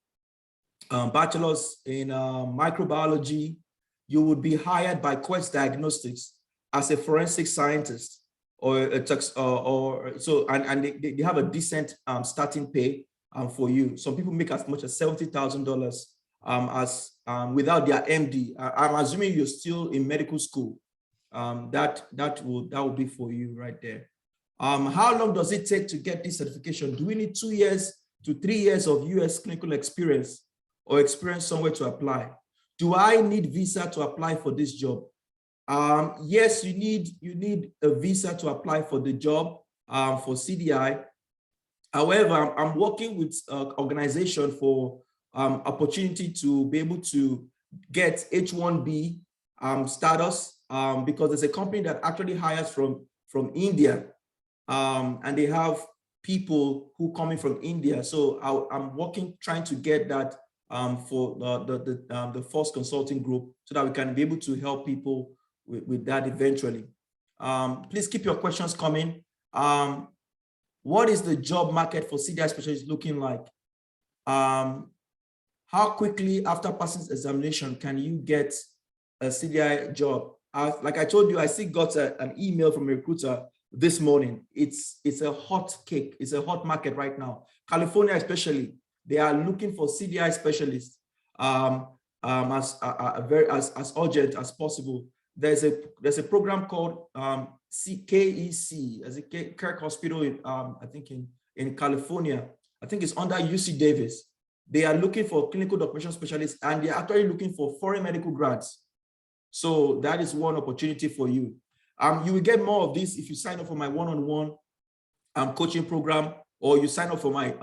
bachelor's in microbiology, you would be hired by Quest Diagnostics as a forensic scientist or a they have a decent starting pay for you. Some people make as much as $70,000 without their MD. I'm assuming you're still in medical school. That will be for you right there. How long does it take to get this certification? Do we need 2 years to 3 years of US clinical experience or experience somewhere to apply? Do I need visa to apply for this job? Yes, you need a visa to apply for the job for CDI. However, I'm working with an organization for opportunity to be able to get H-1B status because there's a company that actually hires from India, and they have people who coming from India. So I'm trying to get that for the Force Consulting Group so that we can be able to help people with that eventually. Please keep your questions coming. What is the job market for CDI specialists looking like? how quickly after passing examination can you get a CDI job? Like I told you, I still got an email from a recruiter this morning. It's a hot cake. It's a hot market right now. California especially, they are looking for CDI specialists as urgent as possible. There's a program called KEC, as a Kirk Hospital in, I think in California. I think it's under UC Davis. They are looking for clinical documentation specialists, and they're actually looking for foreign medical grads. So that is one opportunity for you. You will get more of this if you sign up for my one-on-one coaching program, or you sign up for my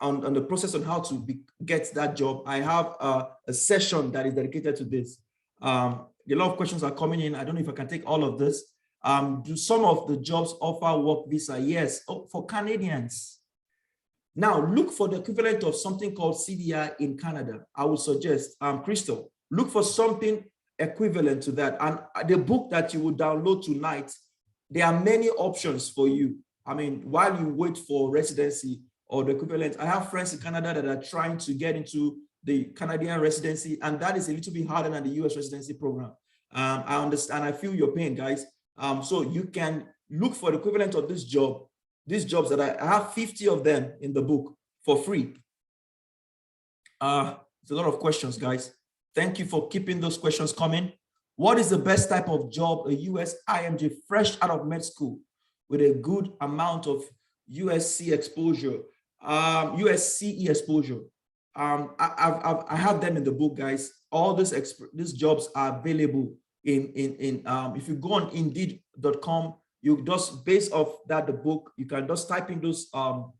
on the process on how to get that job. I have a session that is dedicated to this. A lot of questions are coming in. I don't know if I can take all of this. Do some of the jobs offer work visa? Yes, for Canadians. Now look for the equivalent of something called CDI in Canada. I would suggest, Crystal, look for something equivalent to that. And the book that you will download tonight, there are many options for you. I mean, while you wait for residency or the equivalent, I have friends in Canada that are trying to get into the Canadian residency, and that is a little bit harder than the US residency program. I understand, I feel your pain, guys. So you can look for the equivalent of this job. These jobs that I have 50 of them in the book for free. It's a lot of questions, guys. Thank you for keeping those questions coming. What is the best type of job a US IMG fresh out of med school with a good amount of USC exposure, USCE exposure? I have them in the book, guys. All these jobs are available if you go on Indeed.com. You just, based off that, the book, you can just type in those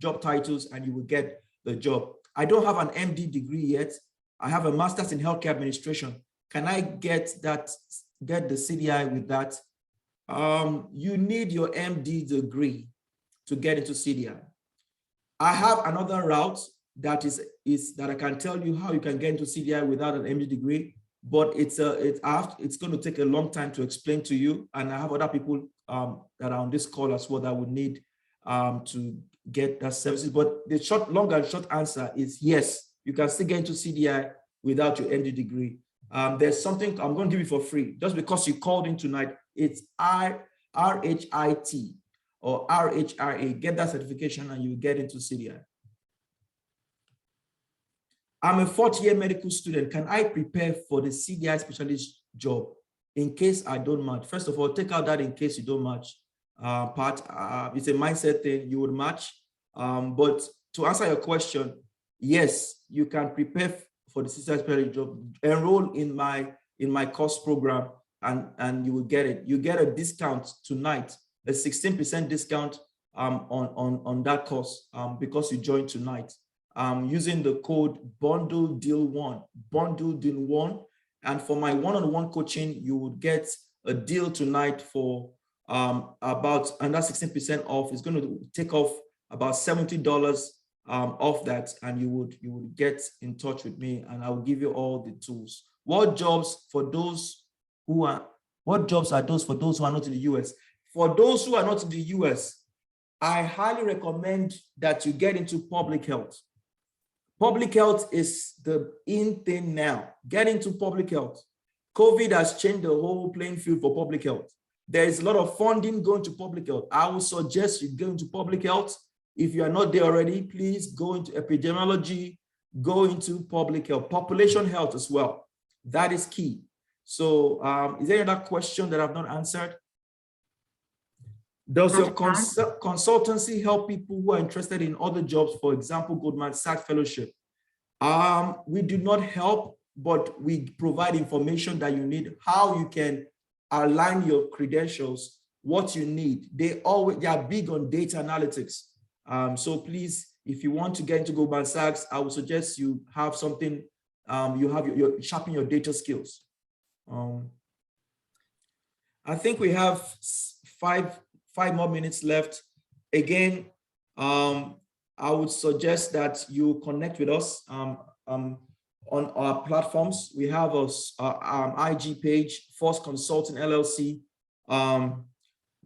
job titles and you will get the job. I don't have an MD degree yet. I have a master's in healthcare administration. Can I get the CDI with that? You need your MD degree to get into CDI. I have another route that is that I can tell you how you can get into CDI without an MD degree, but it's going to take a long time to explain to you. And I have other people that are on this call as well that would need to get that services. But the long and short answer is yes, you can still get into CDI without your MD degree. There's something I'm going to give you for free just because you called in tonight. It's RHIT or RHRA. Get that certification and you get into CDI. I'm a fourth-year medical student. Can I prepare for the CDI specialist job in case I don't match? First of all, take out that in case you don't match part. It's a mindset thing. You would match. But to answer your question, yes, you can prepare for the CDI specialist job. Enroll in my course program and you will get it. You get a discount tonight, a 16% discount on that course because you joined tonight. Using the code BUNDLEDEAL1, and for my one-on-one coaching, you would get a deal tonight for about under 16% off. It's going to take off about $70 off that, and you would get in touch with me, and I will give you all the tools. What jobs are those for those who are not in the US? For those who are not in the US, I highly recommend that you get into public health. Public health is the in thing now. Get into public health. COVID has changed the whole playing field for public health. There is a lot of funding going to public health. I would suggest you go into public health. If you are not there already, please go into epidemiology, go into public health, population health as well. That is key. So is there another question that I've not answered? Does your consultancy help people who are interested in other jobs, for example, Goldman Sachs Fellowship? We do not help, but we provide information that you need, how you can align your credentials, what you need. They are big on data analytics. So please, if you want to get into Goldman Sachs, I would suggest you have something, you sharpen your data skills. I think we have five more minutes left. Again, I would suggest that you connect with us on our platforms. We have our IG page, Force Consulting LLC.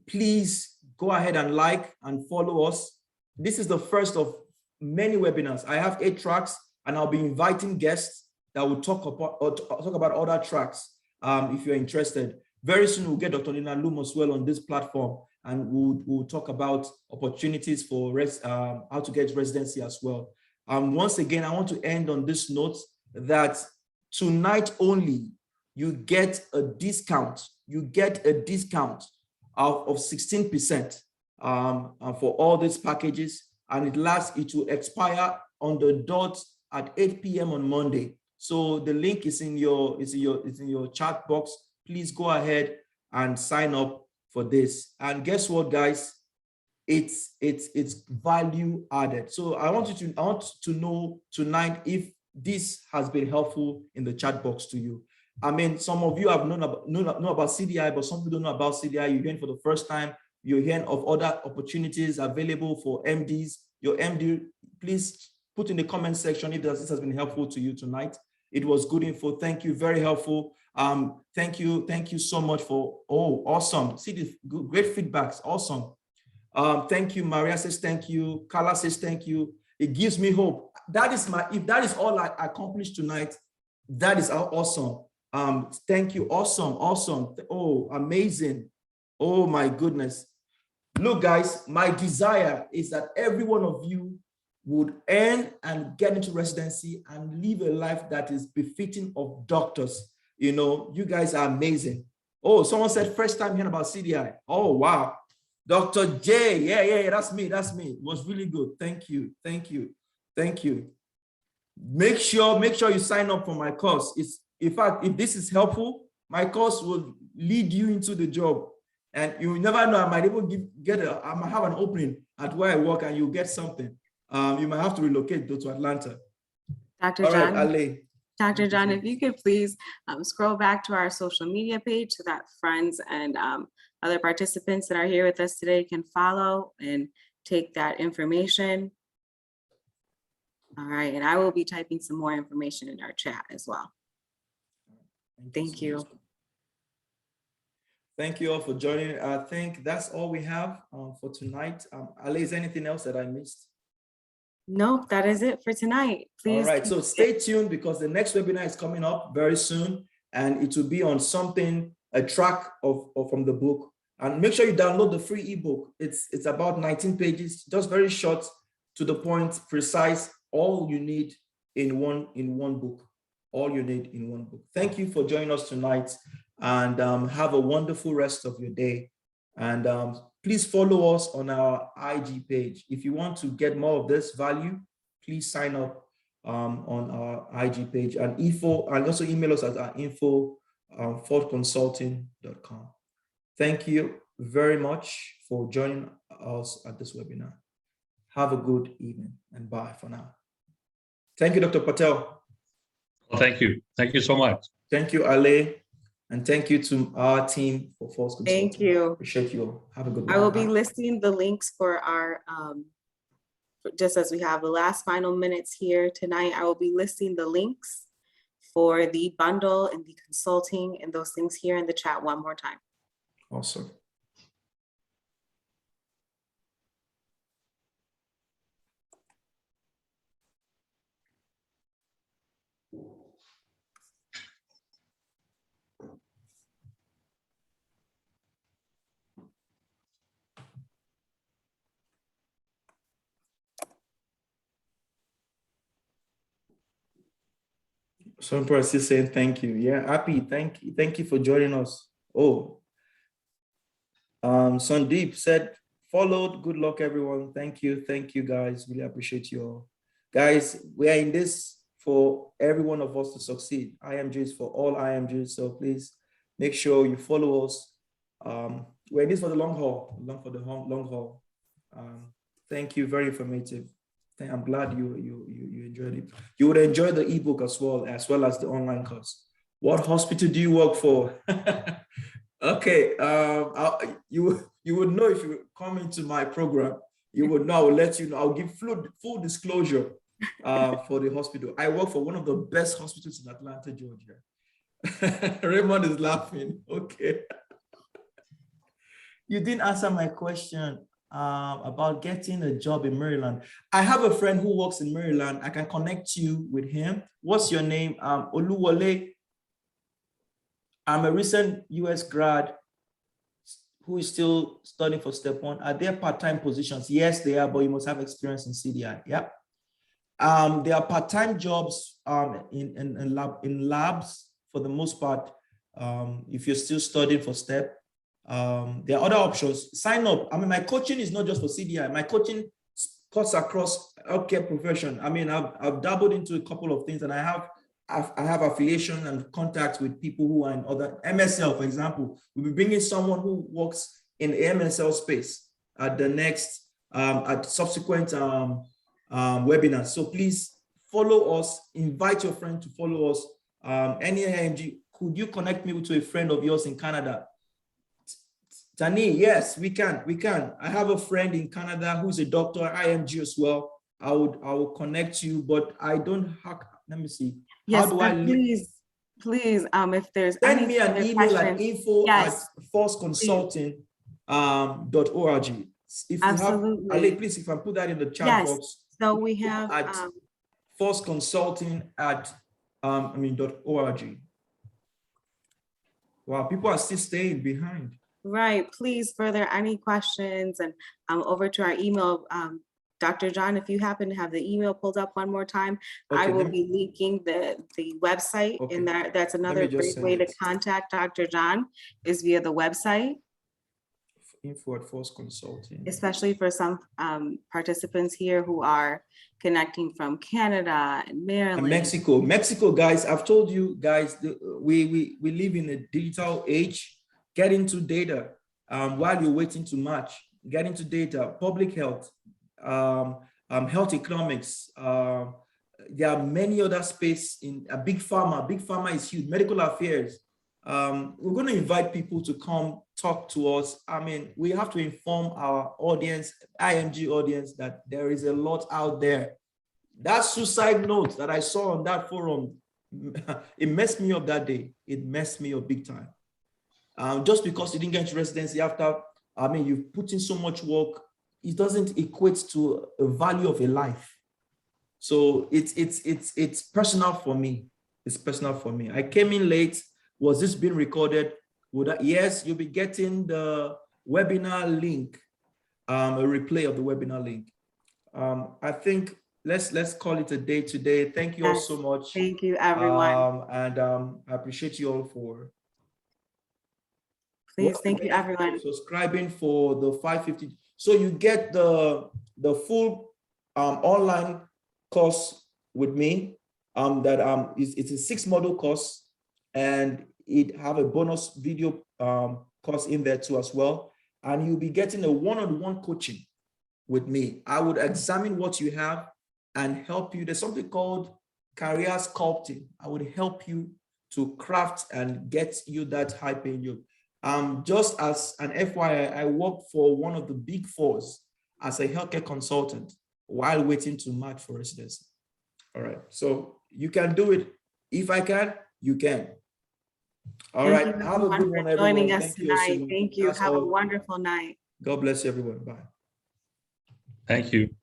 Please go ahead and like and follow us. This is the first of many webinars. I have 8 tracks. and I'll be inviting guests that will talk about other tracks if you're interested. Very soon, we'll get Dr. Lina Loom as well on this platform, and we'll talk about opportunities for how to get residency as well. Once again, I want to end on this note that tonight only, you get a discount. You get a discount of 16% for all these packages, and it will expire on the dot at 8 p.m. on Monday. So the link is in your chat box. Please go ahead and sign up for this. And guess what, guys? It's value added. So I want to know tonight if this has been helpful in the chat box to you. I mean, some of you have know about CDI, but some people don't know about CDI. You're hearing for the first time. You're hearing of other opportunities available for MDs. Your MD, please put in the comment section if this has been helpful to you tonight. It was good info. Thank you. Very helpful. Thank you so much for, awesome. See the great feedbacks. Awesome. Thank you. Maria says thank you. Carla says thank you. It gives me hope. If that is all I accomplished tonight, that is awesome. Thank you. Awesome. Oh, amazing. Oh my goodness. Look, guys, my desire is that every one of you would earn and get into residency and live a life that is befitting of doctors. You know, you guys are amazing. Oh, someone said first time hearing about CDI. Oh, wow. Dr. J, yeah, that's me. It was really good. Thank you. Make sure you sign up for my course. In fact, if this is helpful, my course will lead you into the job. And you never know, I might even I might have an opening at where I work and you'll get something. You might have to relocate to Atlanta. Dr. All John, right, Ale. Dr. John, if you could please scroll back to our social media page so that friends and other participants that are here with us today can follow and take that information. All right, and I will be typing some more information in our chat as well. Thank you. Thank you all for joining. I think that's all we have for tonight. Ale, is there anything else that I missed? Nope, that is it for tonight. Please. All right, so stay tuned because the next webinar is coming up very soon, and it will be on a track from the book. And make sure you download the free ebook. It's about 19 pages, just very short, to the point, precise. All you need in one book. All you need in one book. Thank you for joining us tonight, and have a wonderful rest of your day. And please follow us on our IG page. If you want to get more of this value, please sign up on our IG page and also email us at our info@fortconsulting.com. Thank you very much for joining us at this webinar. Have a good evening and bye for now. Thank you, Dr. Patel. Thank you. Thank you so much. Thank you, Ale. And thank you to our team for Force Consulting. Thank you. Appreciate you all. Have a good one. I will be listing the links for our, just as we have the last final minutes here tonight, I will be listing the links for the bundle and the consulting and those things here in the chat one more time. Awesome. Some person is saying thank you. Yeah, happy. Thank you for joining us. Oh, Sandeep said followed. Good luck, everyone. Thank you guys. Really appreciate you all. Guys, we are in this for every one of us to succeed. IMGs for all IMGs. So please make sure you follow us. We're in this for the long haul. Long haul. Thank you. Very informative. I'm glad you enjoyed it. You would enjoy the ebook as well as the online course. What hospital do you work for? Okay, you would know if you come into my program. You would know. I will let you know. I'll give full disclosure for the hospital. I work for one of the best hospitals in Atlanta, Georgia. Raymond is laughing. Okay. You didn't answer my question. about getting a job in Maryland. I have a friend who works in Maryland. I can connect you with him. What's your name? Oluwole. I'm a recent US grad who is still studying for step one. Are there part-time positions? Yes, they are, but you must have experience in CDI. Yeah. There are part-time jobs in labs for the most part. If you're still studying for STEP, there are other options. Sign up. I mean, my coaching is not just for CDI. My coaching cuts across healthcare profession. I mean, I've dabbled into a couple of things, and I have affiliation and contacts with people who are in other MSL, for example. We'll be bringing someone who works in the MSL space at the next at subsequent webinars. So please follow us. Invite your friend to follow us. Any IMG, could you connect me to a friend of yours in Canada? Tani, yes, we can. I have a friend in Canada who's a doctor, IMG as well. I will connect you, but I don't have. Let me see. Yes, how do I please, if there's send any me an email at info@forceconsulting.org. If absolutely. you have, Ali, please, if I put that in the chat box. So we have at forceconsulting.org. Wow, people are still staying behind. Right. Please, further any questions and over to our email. Dr. John, if you happen to have the email pulled up one more time, okay, I will be linking the website in there. That's another great way to contact Dr. John is via the website. Info at Force Consulting. Especially for some participants here who are connecting from Canada and Maryland. And Mexico. Mexico, guys, I've told you guys, we live in a digital age. Get into data while you're waiting to match. Get into data, public health, health economics. There are many other spaces in a big pharma. Big pharma is huge. Medical affairs. We're going to invite people to come talk to us. I mean, we have to inform our audience, IMG audience, that there is a lot out there. That suicide note that I saw on that forum, it messed me up that day. It messed me up big time. Just because you didn't get residency after, I mean, you've put in so much work, it doesn't equate to a value of a life. So it's personal for me. It's personal for me. I came in late. Was this being recorded? Yes, you'll be getting the webinar link, a replay of the webinar link. I think let's call it a day today. Thank you all so much. Thank you, everyone. I appreciate you all for. Please, thank you, everyone. Subscribing for the 550. So you get the full online course with me. It's a 6-module course, and it have a bonus video course in there too as well. And you'll be getting a one-on-one coaching with me. I would examine what you have and help you. There's something called career sculpting. I would help you to craft and get you that high-paying job. Just as an FYI, I work for one of the big fours as a healthcare consultant while waiting to match for residency. All right, so you can do it. If I can, you can. All right, have a good one, everyone. Joining us tonight. Thank you. Have a wonderful night. God bless you, everyone. Bye. Thank you.